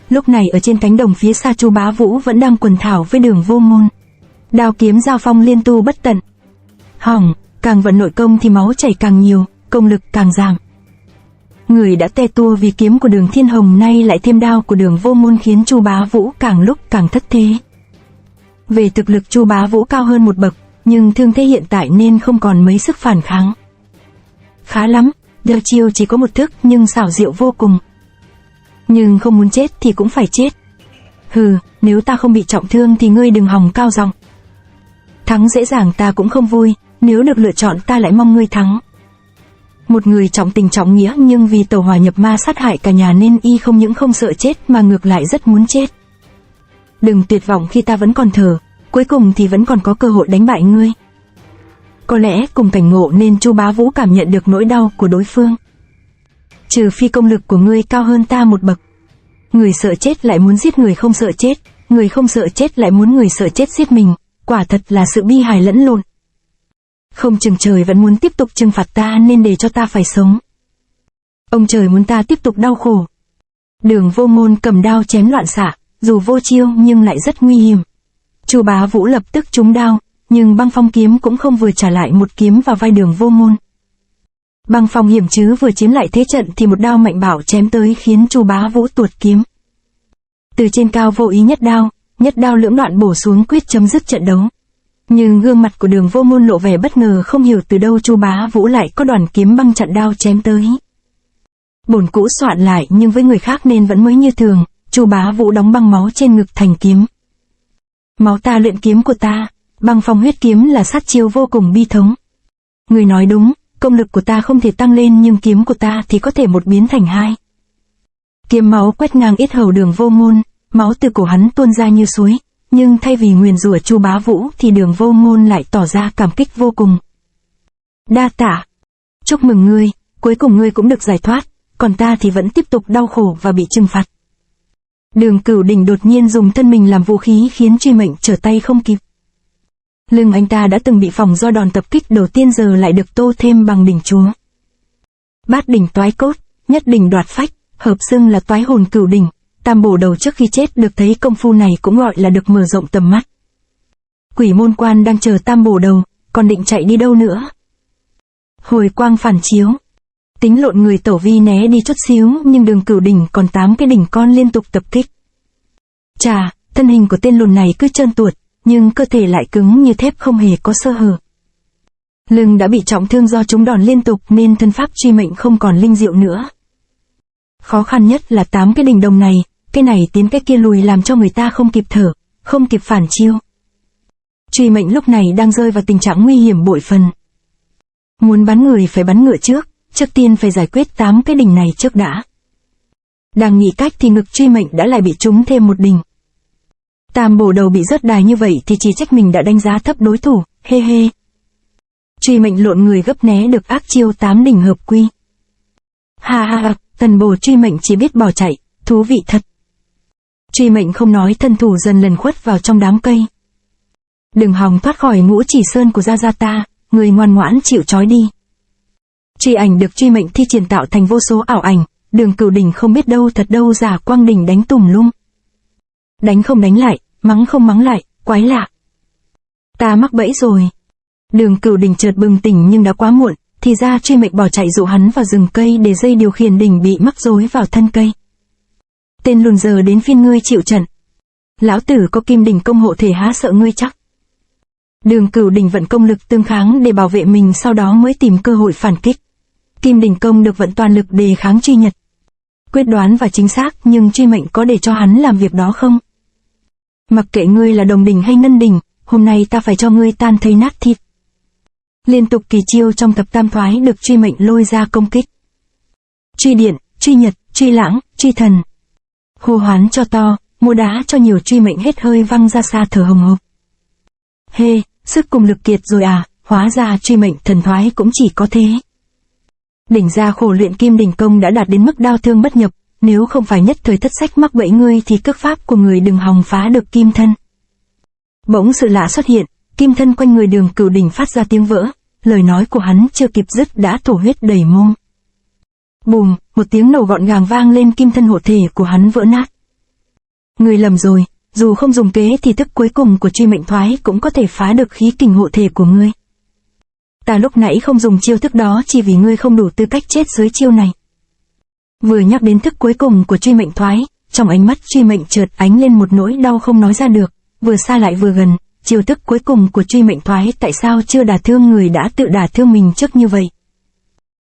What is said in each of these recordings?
Lúc này ở trên cánh đồng phía xa Chu Bá Vũ vẫn đang quần thảo với Đường Vô Ngôn. Đao kiếm giao phong liên tu bất tận. Hỏng, càng vận nội công thì máu chảy càng nhiều, công lực càng giảm. Người đã te tua vì kiếm của Đường Thiên Hồng nay lại thêm đao của Đường Vô Ngôn khiến Chu Bá Vũ càng lúc càng thất thế. Về thực lực Chu Bá Vũ cao hơn một bậc, nhưng thương thế hiện tại nên không còn mấy sức phản kháng. Khá lắm, đao chiêu chỉ có một thức nhưng xảo diệu vô cùng. Nhưng không muốn chết thì cũng phải chết. Hừ, nếu ta không bị trọng thương thì ngươi đừng hòng cao giọng. Thắng dễ dàng ta cũng không vui, nếu được lựa chọn ta lại mong ngươi thắng. Một người trọng tình trọng nghĩa nhưng vì tẩu hỏa nhập ma sát hại cả nhà nên y không những không sợ chết mà ngược lại rất muốn chết. Đừng tuyệt vọng khi ta vẫn còn thở, cuối cùng thì vẫn còn có cơ hội đánh bại ngươi. Có lẽ cùng cảnh ngộ nên Chu Bá Vũ cảm nhận được nỗi đau của đối phương. Trừ phi công lực của ngươi cao hơn ta một bậc. Người sợ chết lại muốn giết người không sợ chết, người không sợ chết lại muốn người sợ chết giết mình, quả thật là sự bi hài lẫn lộn. Không chừng trời vẫn muốn tiếp tục trừng phạt ta nên để cho ta phải sống. Ông trời muốn ta tiếp tục đau khổ. Đường Vô Ngôn cầm đao chém loạn xạ, dù vô chiêu nhưng lại rất nguy hiểm. Chu Bá Vũ lập tức trúng đao, nhưng Băng Phong kiếm cũng không vừa trả lại một kiếm vào vai Đường Vô Ngôn. Băng Phong hiểm chứ vừa chiếm lại thế trận thì một đao mạnh bạo chém tới khiến Chu Bá Vũ tuột kiếm. Từ trên cao vô ý nhất đao lưỡng đoạn bổ xuống quyết chấm dứt trận đấu. Nhưng gương mặt của Đường Vô Ngôn lộ vẻ bất ngờ, không hiểu từ đâu Chu Bá Vũ lại có đoàn kiếm băng chặn đao chém tới. Bổn cũ soạn lại nhưng với người khác nên vẫn mới như thường, Chu Bá Vũ đóng băng máu trên ngực thành kiếm. Máu ta luyện kiếm của ta, Băng Phong huyết kiếm là sát chiêu vô cùng bi thống. Người nói đúng, công lực của ta không thể tăng lên nhưng kiếm của ta thì có thể một biến thành hai. Kiếm máu quét ngang yết hầu Đường Vô Ngôn, máu từ cổ hắn tuôn ra như suối, nhưng thay vì nguyền rủa Chu Bá Vũ thì Đường Vô Ngôn lại tỏ ra cảm kích vô cùng. Đa tạ, chúc mừng ngươi, cuối cùng ngươi cũng được giải thoát, còn ta thì vẫn tiếp tục đau khổ và bị trừng phạt. Đường Cửu Đỉnh đột nhiên dùng thân mình làm vũ khí khiến Truy Mệnh trở tay không kịp. Lưng anh ta đã từng bị phỏng do đòn tập kích đầu tiên giờ lại được tô thêm bằng đỉnh chúa. Bát đỉnh toái cốt, nhất đỉnh đoạt phách, hợp xưng là toái hồn cửu đỉnh. Tam bổ đầu trước khi chết được thấy công phu này cũng gọi là được mở rộng tầm mắt. Quỷ môn quan đang chờ tam bổ đầu, còn định chạy đi đâu nữa. Hồi quang phản chiếu. Tính lộn người Tẩu Vi né đi chút xíu nhưng Đường Cửu Đỉnh còn 8 cái đỉnh con liên tục tập kích. Chà, thân hình của tên lùn này cứ trơn tuột, nhưng cơ thể lại cứng như thép không hề có sơ hở. Lưng đã bị trọng thương do trúng đòn liên tục nên thân pháp Truy Mệnh không còn linh diệu nữa. Khó khăn nhất là 8 cái đỉnh đồng này, cái này tiến cái kia lùi làm cho người ta không kịp thở, không kịp phản chiêu. Truy Mệnh lúc này đang rơi vào tình trạng nguy hiểm bội phần. Muốn bắn người phải bắn ngựa trước tiên phải giải quyết 8 cái đỉnh này trước đã. Đang nghĩ cách thì ngực Truy Mệnh đã lại bị trúng thêm một đỉnh. Tam bổ đầu bị rớt đài như vậy thì chỉ trách mình đã đánh giá thấp đối thủ, hê hê. Truy Mệnh lộn người gấp né được ác chiêu 8 đỉnh hợp quy. Ha ha ha, tần bổ Truy Mệnh chỉ biết bỏ chạy, thú vị thật. Truy Mệnh không nói thân thủ dần lần khuất vào trong đám cây. Đừng hòng thoát khỏi ngũ chỉ sơn của gia gia ta, người ngoan ngoãn chịu trói đi. Truy ảnh được Truy Mệnh thi triển tạo thành vô số ảo ảnh, Đường Cửu Đỉnh không biết đâu thật đâu giả quang đỉnh đánh tùm lum. Đánh không đánh lại, mắng không mắng lại, quái lạ. Ta mắc bẫy rồi. Đường Cửu Đỉnh chợt bừng tỉnh nhưng đã quá muộn, thì ra Truy Mệnh bỏ chạy dụ hắn vào rừng cây để dây điều khiển đỉnh bị mắc rối vào thân cây. Tên lùn giờ đến phiên ngươi chịu trận. Lão tử có kim đỉnh công hộ thể há sợ ngươi chắc. Đường Cửu Đỉnh vận công lực tương kháng để bảo vệ mình, sau đó mới tìm cơ hội phản kích. Kim đỉnh công được vận toàn lực đề kháng Truy Nhật. Quyết đoán và chính xác nhưng Truy Mệnh có để cho hắn làm việc đó không? Mặc kệ ngươi là đồng đỉnh hay ngân đỉnh, hôm nay ta phải cho ngươi tan thây nát thịt. Liên tục kỳ chiêu trong thập tam thoái được Truy Mệnh lôi ra công kích. Truy điện, truy nhật, truy lãng, truy thần. Hô hoán cho to, múa đá cho nhiều, Truy Mệnh hết hơi văng ra xa thở hồng hộc. Hê, sức cùng lực kiệt rồi à, hóa ra Truy Mệnh thần thoái cũng chỉ có thế. Đỉnh gia khổ luyện kim đỉnh công đã đạt đến mức đao thương bất nhập, nếu không phải nhất thời thất sách mắc bẫy ngươi thì cước pháp của người đừng hòng phá được kim thân. Bỗng sự lạ xuất hiện, kim thân quanh người Đường Cửu Đỉnh phát ra tiếng vỡ, lời nói của hắn chưa kịp dứt đã thổ huyết đầy mông. Bùm, một tiếng nổ gọn gàng vang lên, kim thân hộ thể của hắn vỡ nát. Ngươi lầm rồi, dù không dùng kế thì thức cuối cùng của truy mệnh thoái cũng có thể phá được khí kình hộ thể của ngươi. Ta lúc nãy không dùng chiêu thức đó chỉ vì ngươi không đủ tư cách chết dưới chiêu này. Vừa nhắc đến thức cuối cùng của truy mệnh thoái, trong ánh mắt truy mệnh chợt ánh lên một nỗi đau không nói ra được, vừa xa lại vừa gần, chiêu thức cuối cùng của truy mệnh thoái tại sao chưa đả thương người đã tự đả thương mình trước như vậy.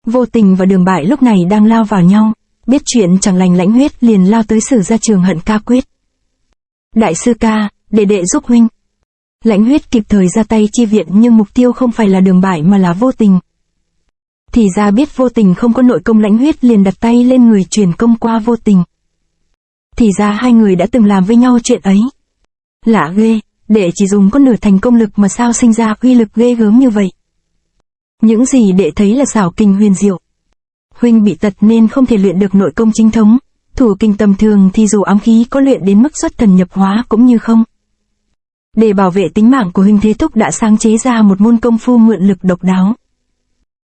Vô Tình và Đường Bại lúc này đang lao vào nhau, biết chuyện chẳng lành Lãnh Huyết liền lao tới sử ra Trường Hận Ca Quyết. Đại sư ca, đệ giúp huynh. Lãnh Huyết kịp thời ra tay chi viện nhưng mục tiêu không phải là Đường Bại mà là Vô Tình. Thì ra biết Vô Tình không có nội công, Lãnh Huyết liền đặt tay lên người truyền công qua Vô Tình. Thì ra hai người đã từng làm với nhau chuyện ấy. Lạ ghê, đệ chỉ dùng có nửa thành công lực mà sao sinh ra uy lực ghê gớm như vậy. Những gì đệ thấy là xảo kình huyền diệu. Huynh bị tật nên không thể luyện được nội công chính thống, thủ kình tầm thường thì dù ám khí có luyện đến mức xuất thần nhập hóa cũng như không. Để bảo vệ tính mạng của huynh, Thế Thúc đã sáng chế ra một môn công phu mượn lực độc đáo.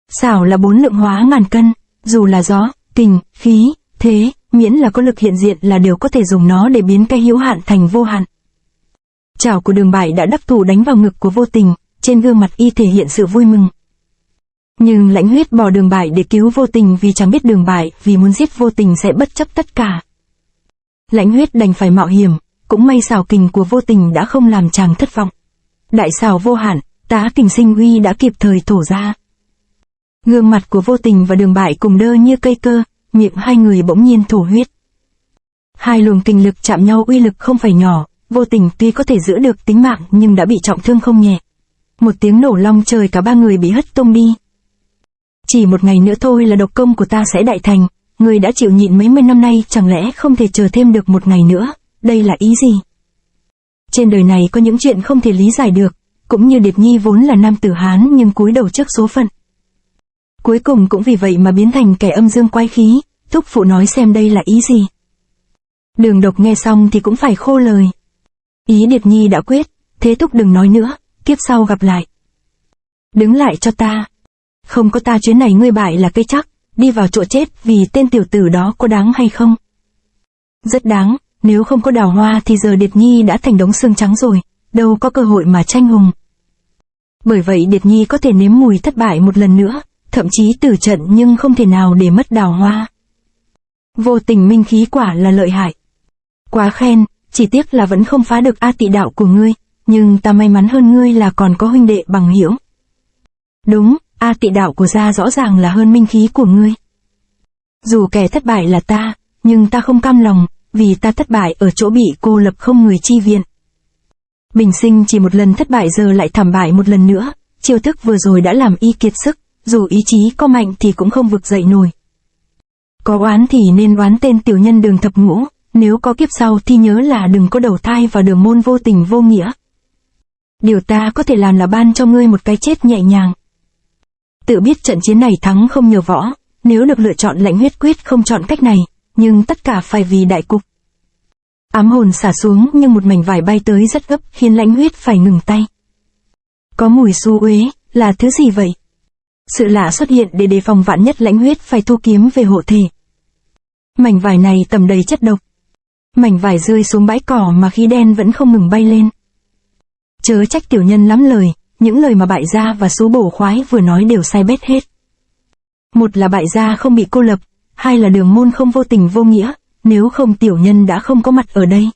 Xảo là 4 lượng hóa ngàn cân, dù là gió, kình, khí, thế, miễn là có lực hiện diện là đều có thể dùng nó để biến cái hữu hạn thành vô hạn. Chảo của Đường Bại đã đắc thủ đánh vào ngực của Vô Tình, trên gương mặt y thể hiện sự vui mừng. Nhưng Lãnh Huyết bỏ Đường Bại để cứu Vô Tình vì chẳng biết Đường Bại vì muốn giết Vô Tình sẽ bất chấp tất cả. Lãnh Huyết đành phải mạo hiểm, cũng may xảo kình của Vô Tình đã không làm chàng thất vọng. Đại xảo vô hạn, tá kình sinh uy đã kịp thời thổ ra. Gương mặt của Vô Tình và Đường Bại cùng đơ như cây cơ, miệng hai người bỗng nhiên thổ huyết. Hai luồng kình lực chạm nhau uy lực không phải nhỏ, Vô Tình tuy có thể giữ được tính mạng nhưng đã bị trọng thương không nhẹ. Một tiếng nổ long trời, cả ba người bị hất tung đi. Chỉ một ngày nữa thôi là độc công của ta sẽ đại thành, người đã chịu nhịn mấy mươi năm nay chẳng lẽ không thể chờ thêm được một ngày nữa, đây là ý gì? Trên đời này có những chuyện không thể lý giải được, cũng như Điệp Nhi vốn là nam tử Hán nhưng cúi đầu trước số phận. Cuối cùng cũng vì vậy mà biến thành kẻ âm dương quái khí, thúc phụ nói xem đây là ý gì? Đường Độc nghe xong thì cũng phải khô lời. Ý Điệp Nhi đã quyết, Thế Thúc đừng nói nữa, kiếp sau gặp lại. Đứng lại cho ta. Không có ta chuyến này ngươi bại là cây chắc, đi vào chỗ chết vì tên tiểu tử đó có đáng hay không? Rất đáng, nếu không có Đào Hoa thì giờ Điệp Nhi đã thành đống xương trắng rồi, đâu có cơ hội mà tranh hùng. Bởi vậy Điệp Nhi có thể nếm mùi thất bại một lần nữa, thậm chí tử trận nhưng không thể nào để mất Đào Hoa. Vô Tình minh khí quả là lợi hại. Quá khen, chỉ tiếc là vẫn không phá được A Tị đạo của ngươi, nhưng ta may mắn hơn ngươi là còn có huynh đệ bằng hữu. Đúng, A Tị đạo của gia rõ ràng là hơn minh khí của ngươi. Dù kẻ thất bại là ta, nhưng ta không cam lòng, vì ta thất bại ở chỗ bị cô lập không người chi viện. Bình sinh chỉ một lần thất bại giờ lại thảm bại một lần nữa, chiêu thức vừa rồi đã làm y kiệt sức, dù ý chí có mạnh thì cũng không vực dậy nổi. Có oán thì nên oán tên tiểu nhân Đường thập ngũ, nếu có kiếp sau thì nhớ là đừng có đầu thai vào đường môn vô tình vô nghĩa. Điều ta có thể làm là ban cho ngươi một cái chết nhẹ nhàng. Tự biết trận chiến này thắng không nhờ võ, nếu được lựa chọn Lãnh Huyết quyết không chọn cách này, nhưng tất cả phải vì đại cục. Ám hồn xả xuống nhưng một mảnh vải bay tới rất gấp khiến Lãnh Huyết phải ngừng tay. Có mùi xú uế, là thứ gì vậy? Sự lạ xuất hiện để đề phòng vạn nhất, Lãnh Huyết phải thu kiếm về hộ thể. Mảnh vải này tầm đầy chất độc. Mảnh vải rơi xuống bãi cỏ mà khí đen vẫn không ngừng bay lên. Chớ trách tiểu nhân lắm lời, những lời mà Bại Gia và Sú Bổ Khoái vừa nói đều sai bét hết. Một là Bại Gia không bị cô lập, hai là đường môn không vô tình vô nghĩa, nếu không tiểu nhân đã không có mặt ở đây.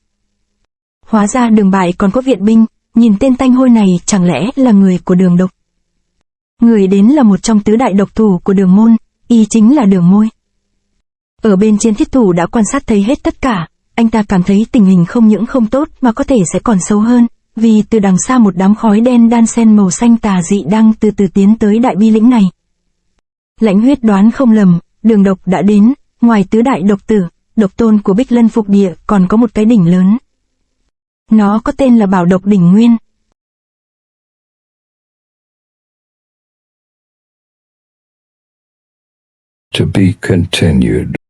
Hóa ra Đường Bại còn có viện binh, nhìn tên tanh hôi này chẳng lẽ là người của Đường Độc. Người đến là một trong tứ đại độc thủ của Đường môn, y chính là Đường Môi. Ở bên trên thiết thủ đã quan sát thấy hết tất cả, anh ta cảm thấy tình hình không những không tốt mà có thể sẽ còn xấu hơn, vì từ đằng xa một đám khói đen đan xen màu xanh tà dị đang từ từ tiến tới đại bi lĩnh này. Lãnh Huyết đoán không lầm, Đường Độc đã đến, ngoài tứ đại độc tử, độc tôn của Bích Lân Phục Địa còn có một cái đỉnh lớn. Nó có tên là Bảo Độc Đỉnh Nguyên. To be continued.